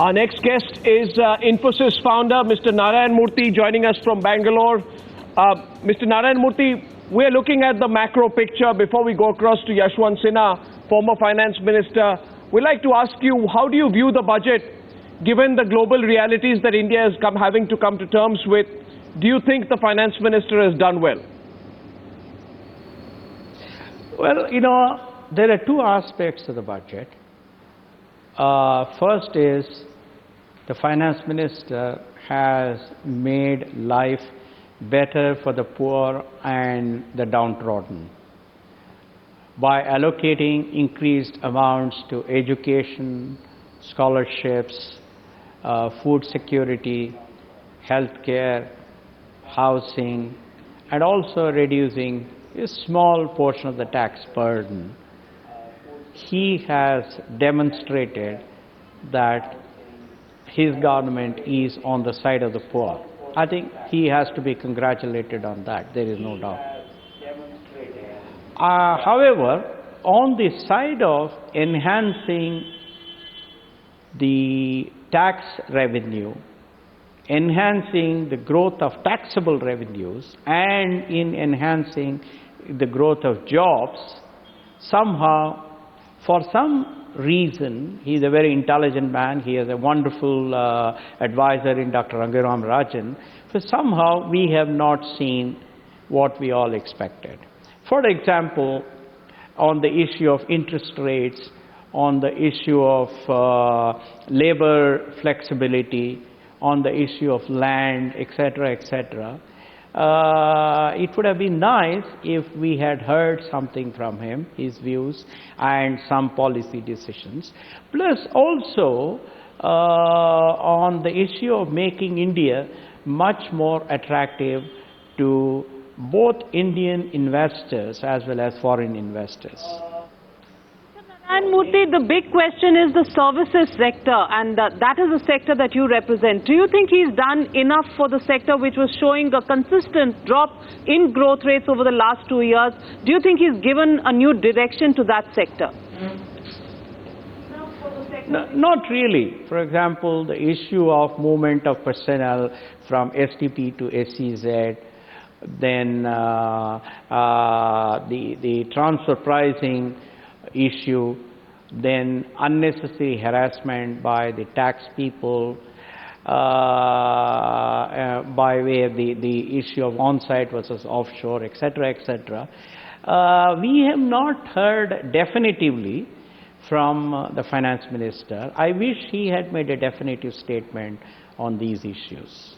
Our next guest is Infosys founder, Mr. Narayana Murthy, joining us from Bangalore. Mr. Narayana Murthy, we're looking at the macro picture. Before we go across to Yashwant Sinha, former finance minister, we'd like to ask you, how do you view the budget, given the global realities that India is having to come to terms with? Do you think the finance minister has done well? Well, there are two aspects to the budget. First is the finance minister has made life better for the poor and the downtrodden by allocating increased amounts to education, scholarships, food security, healthcare, housing, and also reducing a small portion of the tax burden. He has demonstrated that his government is on the side of the poor. I think he has to be congratulated on that, there is no doubt. However, on the side of enhancing the tax revenue, enhancing the growth of taxable revenues, and in enhancing the growth of jobs, somehow, for some reason, he is a very intelligent man, he has a wonderful advisor in Dr. Rangaram Rajan, but somehow we have not seen what we all expected. For example, on the issue of interest rates, on the issue of labor flexibility, on the issue of land, etc., etc., it would have been nice if we had heard something from him, his views and some policy decisions. Plus also on the issue of making India much more attractive to both Indian investors as well as foreign investors. And Murthy, the big question is the services sector, and that is the sector that you represent. Do you think he's done enough for the sector, which was showing a consistent drop in growth rates over the last 2 years? Do you think he's given a new direction to that sector? No, not really. For example, the issue of movement of personnel from STP to SEZ, then the transfer pricing issue, then unnecessary harassment by the tax people by way of the issue of on-site versus offshore, etc., etc. We have not heard definitively from the finance minister. I wish he had made a definitive statement on these issues.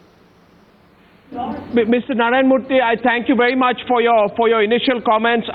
Mr. Narayana Murthy, I thank you very much for your initial comments.